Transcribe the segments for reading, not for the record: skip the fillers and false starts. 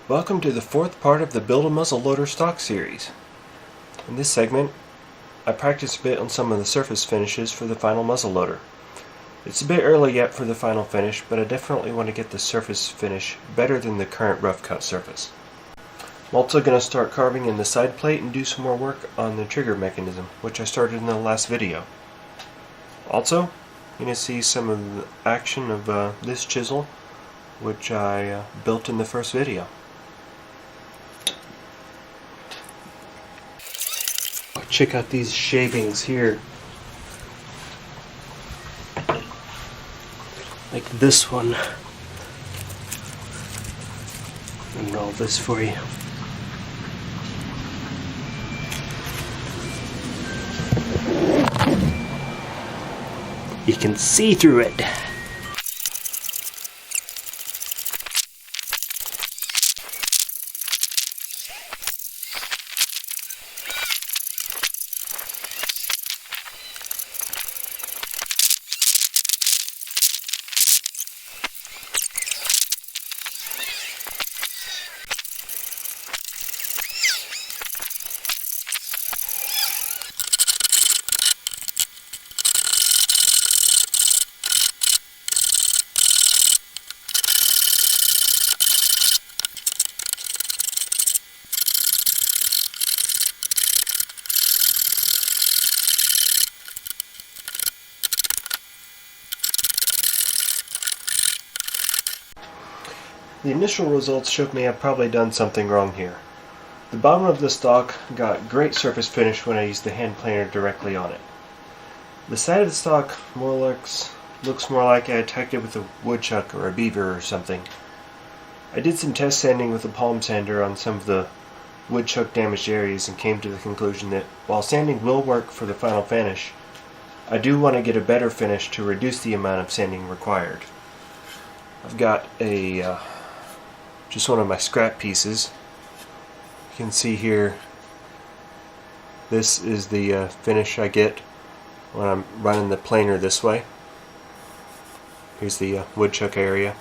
Welcome to the fourth part of the Build a Muzzleloader stock series. In this segment, I practiced a bit on some of the surface finishes for the final muzzleloader. It's a bit early yet for the final finish, but I definitely want to get the surface finish better than the current rough cut surface. I'm also going to start carving in the side plate and do some more work on the trigger mechanism, which I started in the last video. Also, you're going to see some of the action of this chisel, which I built in the first video. Check out these shavings here. Like this one. And all this for you. You can see through it. The initial results showed me I've probably done something wrong here. The bottom of the stock got great surface finish when I used the hand planer directly on it. The side of the stock looks more like I attacked it with a woodchuck or a beaver or something. I did some test sanding with a palm sander on some of the woodchuck damaged areas and came to the conclusion that while sanding will work for the final finish, I do want to get a better finish to reduce the amount of sanding required. I've got just one of my scrap pieces. You can see here, this is the finish I get when I'm running the planer this way. Here's the woodchuck area.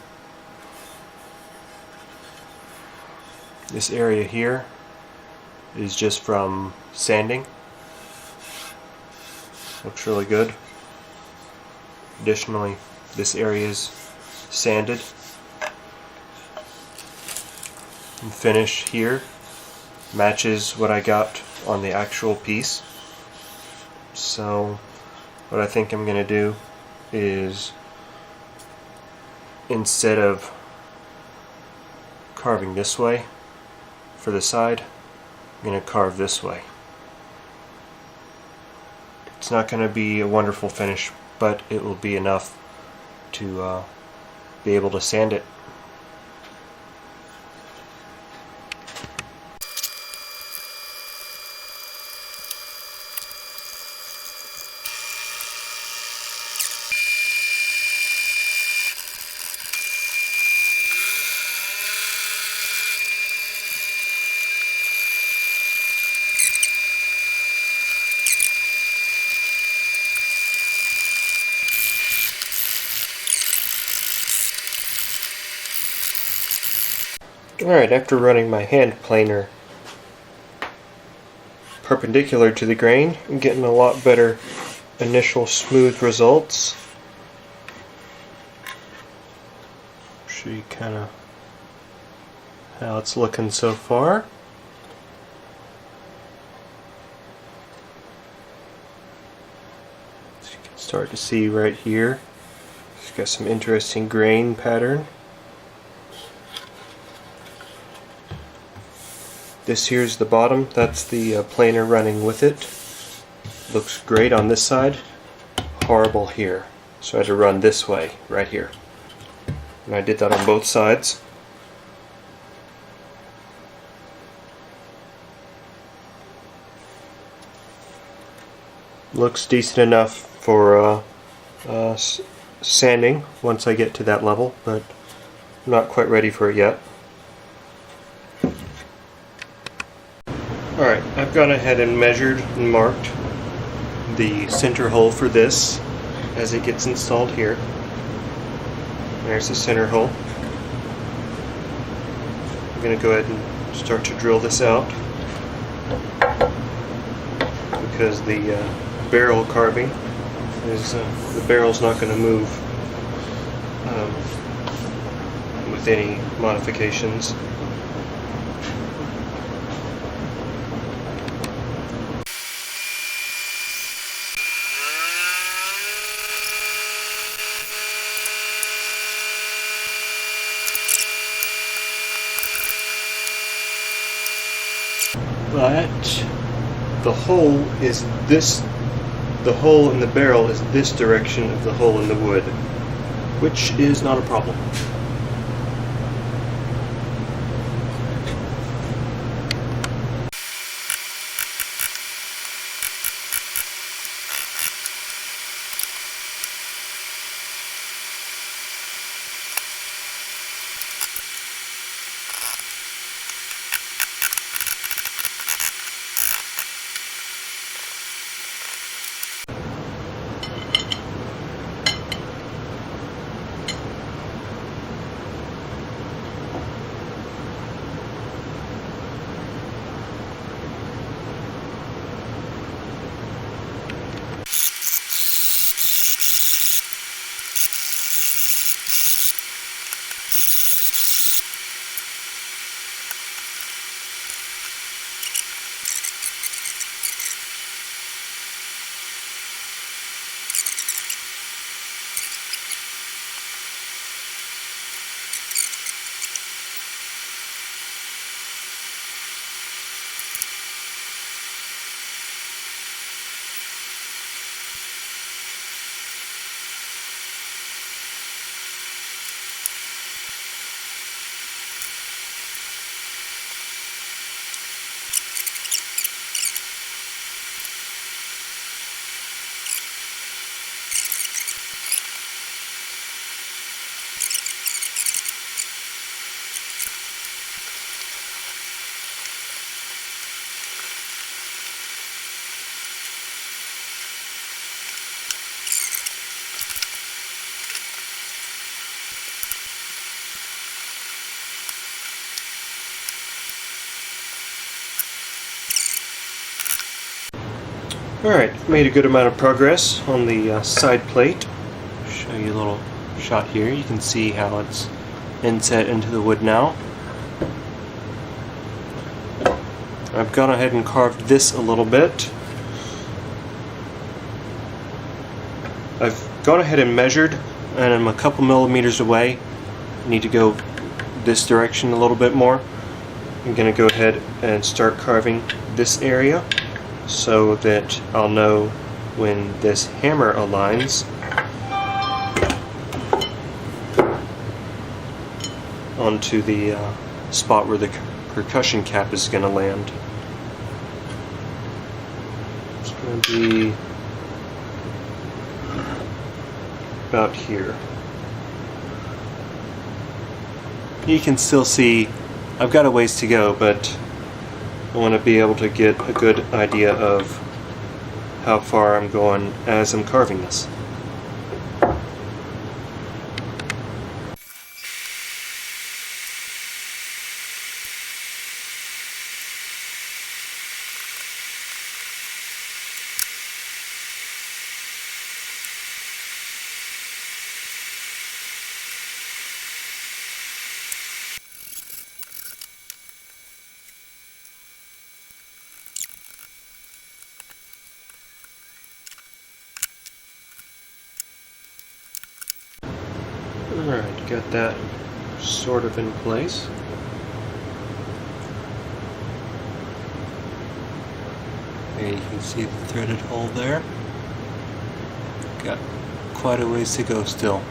This area here is just from sanding. Looks really good. Additionally, this area is sanded. And finish here matches what I got on the actual piece. So what I think I'm going to do is, instead of carving this way for the side, I'm going to carve this way. It's not going to be a wonderful finish, but it will be enough to be able to sand it. Alright, after running my hand planer perpendicular to the grain, I'm getting a lot better initial smooth results. Show you kind of how it's looking so far. As you can start to see right here, it's got some interesting grain pattern. This here's the bottom, that's the planer running with it. Looks great on this side, horrible here. So I had to run this way, right here. And I did that on both sides. Looks decent enough for sanding once I get to that level, but I'm not quite ready for it yet. Alright, I've gone ahead and measured and marked the center hole for this as it gets installed here. There's the center hole. I'm going to go ahead and start to drill this out because the barrel carving is the barrel's not going to move with any modifications. But the hole is this, the hole in the barrel is this direction of the hole in the wood, which is not a problem. Alright, made a good amount of progress on the side plate. Show you a little shot here. You can see how it's inset into the wood now. I've gone ahead and carved this a little bit. I've gone ahead and measured, and I'm a couple millimeters away. I need to go this direction a little bit more. I'm going to go ahead and start carving this area so that I'll know when this hammer aligns onto the spot where the percussion cap is going to land. It's going to be about here. You can still see I've got a ways to go, but I want to be able to get a good idea of how far I'm going as I'm carving this. Alright, got that sort of in place. There you can see the threaded hole there. Got quite a ways to go still.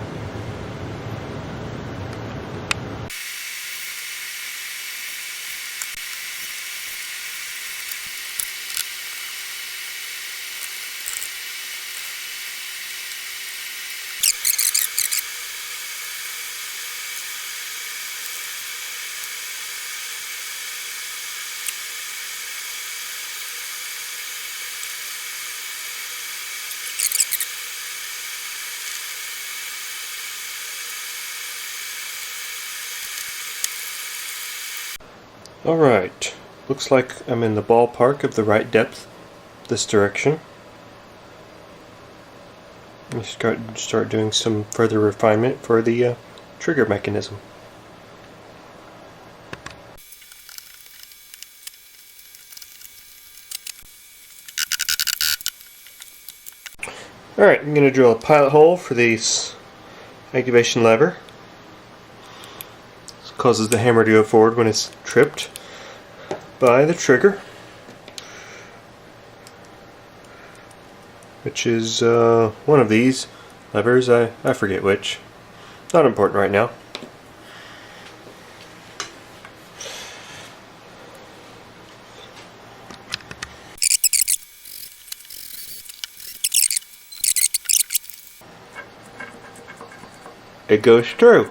Alright, looks like I'm in the ballpark of the right depth this direction. Let me start doing some further refinement for the trigger mechanism. Alright, I'm going to drill a pilot hole for this activation lever. This causes the hammer to go forward when it's tripped by the trigger, which is one of these levers. I forget which. Not important right now. It goes through.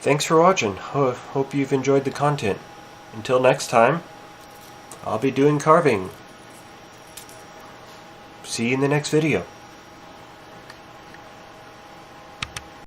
Thanks for watching. Hope you've enjoyed the content. Until next time, I'll be doing carving. See you in the next video.